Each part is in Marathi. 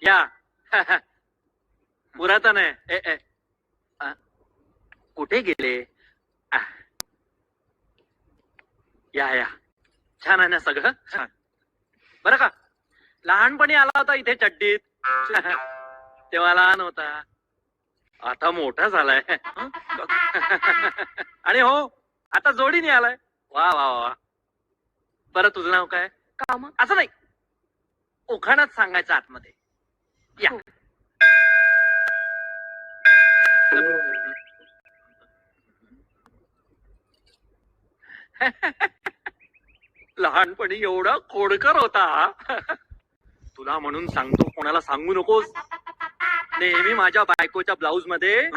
या. पुरातन आहे. कुठे गेले? या या, छान आहे ना सगळं? छान. बरं का, लहानपणी आला होता इथे चड्डीत. तेव्हा लहान होता, आता मोठा झालाय. आणि हो, आता जोडीने आलाय. वा वा वा. बरं, तुझं नाव काय? काम असं नाही, उखाणच सांगायचं आतमध्ये. या. लहानपणी एवढा खोडकर होता. तुला म्हणून सांगतो, कोणाला सांगू नकोस. नेहमी माझ्या बायकोच्या ब्लाऊज मध्ये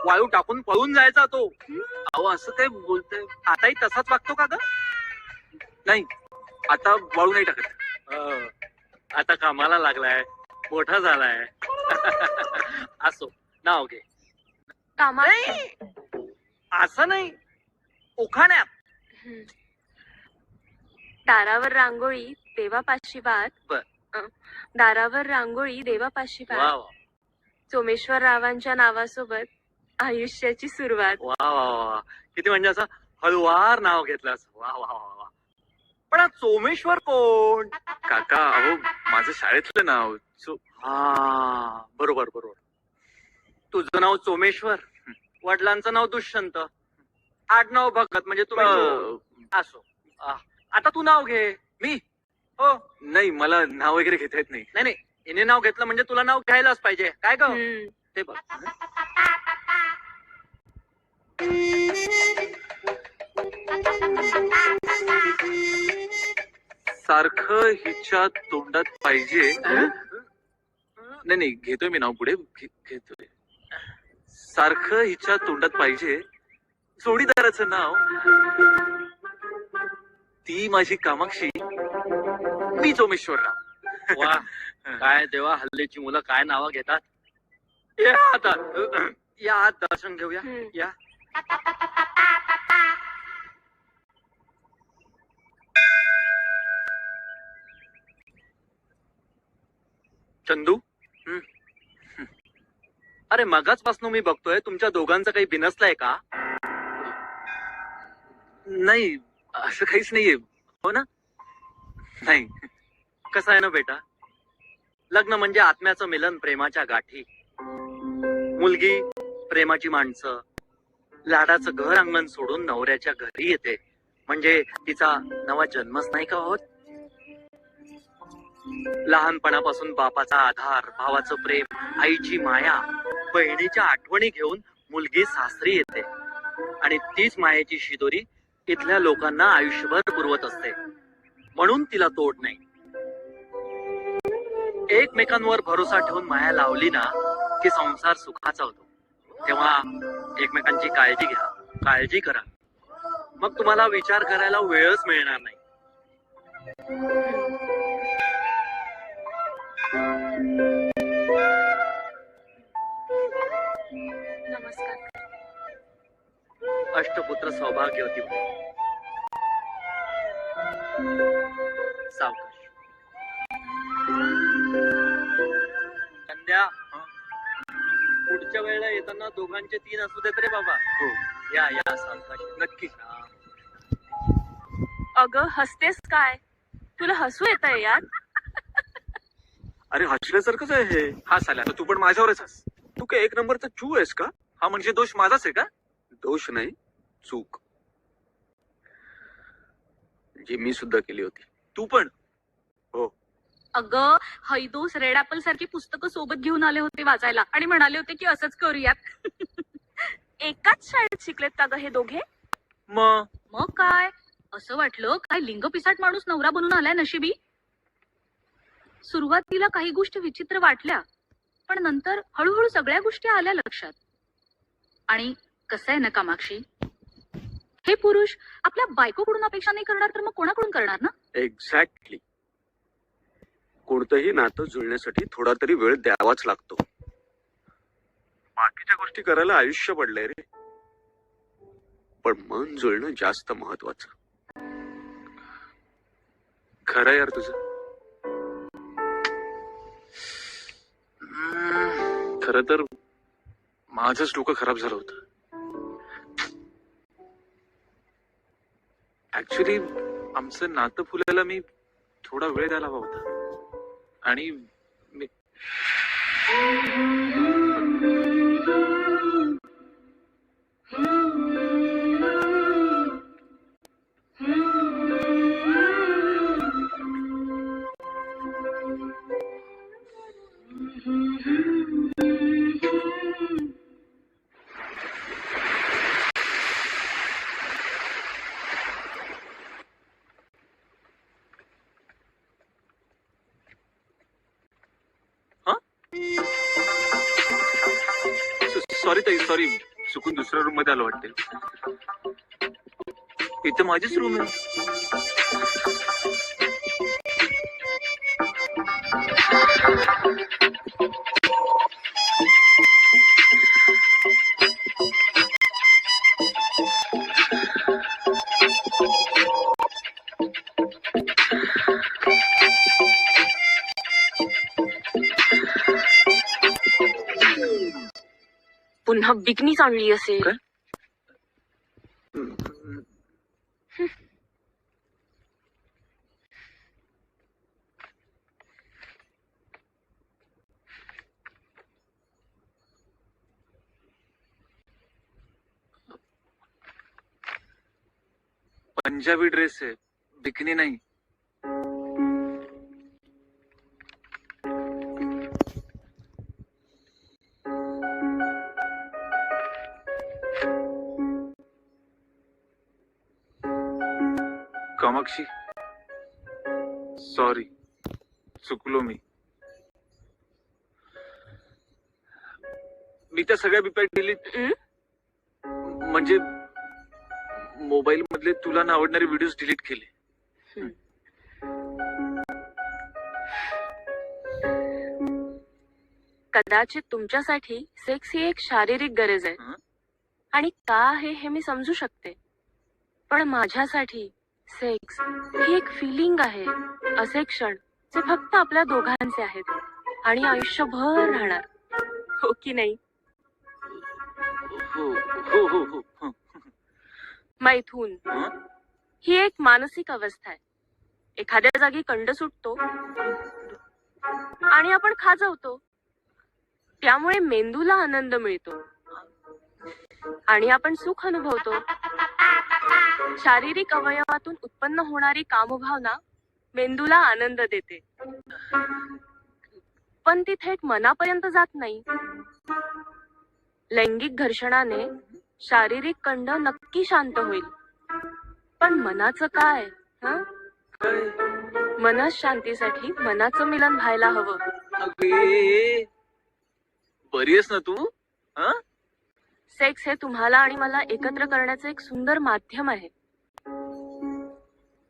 वाळू टाकून पळून जायचा तो. अहो, असं काय बोलतोय? आताही तसाच वागतो का ग? नाही, आता वाळू नाही टाकत. आता कामाला लागलाय, मोठा झालाय. असो, नाव घे. कामा असं नाही, उखाण्यात. दारावर रांगोळी देवापाशी वाद. बर. दारावर रांगोळी देवापाशी वा वाद. वा सोमेश्वर रावांच्या नावासोबत आयुष्याची सुरुवात. वा वा वा. किती म्हणजे असं हळुवार नाव घेतलंस. वा वा वा वा. पण हा सोमेश्वर कोण? काका, अहो माझं शाळेतलं नाव. हा, बरोबर बरोबर. तुझं नाव सोमेश्वर, वडिलांचं नाव दुष्यंत, आडनाव भगत, म्हणजे तुम्ही असो. आता तू नाव घे. मी? हो. नाही, मला नाव वगैरे घेता येत नाही. नाही नाही, हिने नाव घेतलं म्हणजे तुला नाव घ्यायलाच पाहिजे. काय ग ते बघ. सारखं हिच्या तोंडात पाहिजे. नाही नाही, घेतोय मी नाव पुढे. घेतोय. सारखं हिच्या तोंडात पाहिजे जोडीदाराचं नाव. ती माझी कामाक्षी, मी सोमेश्वरराव. वा, काय देवा, हल्लीची मुलं काय नावं घेतात. या आता, या आत दर्शन घेऊया. या. चंदू, अरे मगाचपासून मी बघतोय तुमच्या दोघांचं काही बिनसलंय का? नाही, असं काहीच नाहीये. हो ना? नाही. कसं आहे ना बेटा, लग्न म्हणजे आत्म्याचं मिलन, प्रेमाच्या गाठी. मुलगी प्रेमाची माणसं, लाडाचं घर अंगण सोडून नवऱ्याच्या घरी येते, म्हणजे तिचा नवा जन्मच नाही का होत? लहानपणापासून बापाचा आधार, भावाचं प्रेम, आईची माया, बहिणीच्या आठवणी घेऊन मुलगी सासरी येते, आणि तीच मायेची शिदोरी इथल्या लोकांना आयुष्यभर पुरवत असते. म्हणून तिला तोड नाही. एकमेकांवर भरोसा ठेवून माया लावली ना की संसार सुखाचा होतो. तेव्हा एकमेकांची काळजी घ्या, काळजी करा, मग तुम्हाला विचार करायला वेळच मिळणार नाही. नमस्कार. अष्टपुत्र सौभाग्यवती भव. सावकाश. संध्या, पुढच्या वेळेला येताना दोघांचे 3 असू देत रे बाबा. हो. या या, सावकाश. नक्की. अगं, हसतेस काय? तुला हसू येतंय यार? अरे, हसल्यासारखंच आहे हे. हा साल्या, तू पण माझ्यावरच हस. तू काय 1 नंबरचा चू आहेस का? हा म्हणजे दोष माझाच आहे का? दोष नाही, चूक जी मी सुद्धा केली होती. तू पण? हो. अगं, हैदोस रेड ऍपल सारखी पुस्तकं सोबत घेऊन आले होते वाचायला आणि म्हणाले होते की असंच करूयात. एकाच शाळेत शिकलेत का ग हे दोघे? मग काय, असं वाटलं काय लिंग पिसाट माणूस नवरा बनून आलाय नशिबी. सुरुवातीला काही गोष्टी विचित्र वाटल्या, पण नंतर हळूहळू सगळ्या गोष्टी आल्या लक्षात. आणि कसं आहे ना कामाक्षी, हे पुरुष आपल्या बायकोकडून अपेक्षा नाही करणार तर मग कोणाकडून करणार ना? एक्झॅक्टली. कोणतंही नातं जुळण्यासाठी थोडा तरी वेळ द्यावाच लागतो. बाकीच्या गोष्टी करायला आयुष्य पडलंय रे, पण मन जुळणं जास्त महत्वाचं. खरं यार तुझं. खरं तर माझंच डोकं खराब झालं होतं. ऍक्च्युली आमचं नातं फुलायला मी थोडा वेळ द्यायला हवा होता. आणि मी सॉरी ताई, सॉरी. चुकून दुसऱ्या रूम मध्ये आलो वाटते. इथं माझीच रूम आहे. पुन्हा बिकनीच आणली असेल. काय? पंजाबी ड्रेस आहे, बिकनी नाही. कामाक्षी, सॉरी, चुकलो मी. त्या सगळ्या बिप्या डिलीट, म्हणजे मोबाईल मधले तुला ना आवडणारे व्हिडिओज डिलीट केले. कदाचित तुमच्यासाठी सेक्स ही एक शारीरिक गरज आहे. हं? आणि का आहे हे मी समजू शकते. पण माझ्यासाठी सेक्स ही एक फिलिंग आहे. असे क्षण जे फक्त आपल्या दोघांचे आहेत आणि आयुष्यभर राहणार. हो की नाही? हो हो हो हो हो. मैथून हं? ही एक मानसिक अवस्था आहे. एखाद्या जागी कंड सुटतो आणि आपण खाजवतो. त्यामुळे मेंदूला आनंद मिळतो आणि आपण सुख अनुभवतो. शारीरिक अवयवातून उत्पन्न होणारी कामभावना मेंदूला आनंद देते, पण ती थेट मनापर्यंत जात नाही. लैंगिक घर्षणाने शारीरिक कंड नक्की शांत होईल, पण मनाचं काय? मनशांतीसाठी मनाचं मिलन व्हायला हवं. अगे, बरी आहेस ना तू? हं? सेक्स हे तुम्हाला आणि मला एकत्र करण्याचं एक सुंदर माध्यम आहे.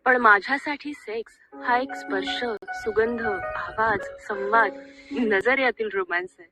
पण माझ्यासाठी सेक्स हा एक स्पर्श, सुगंध, आवाज, संवाद, नजर यातील रोमॅन्स आहे.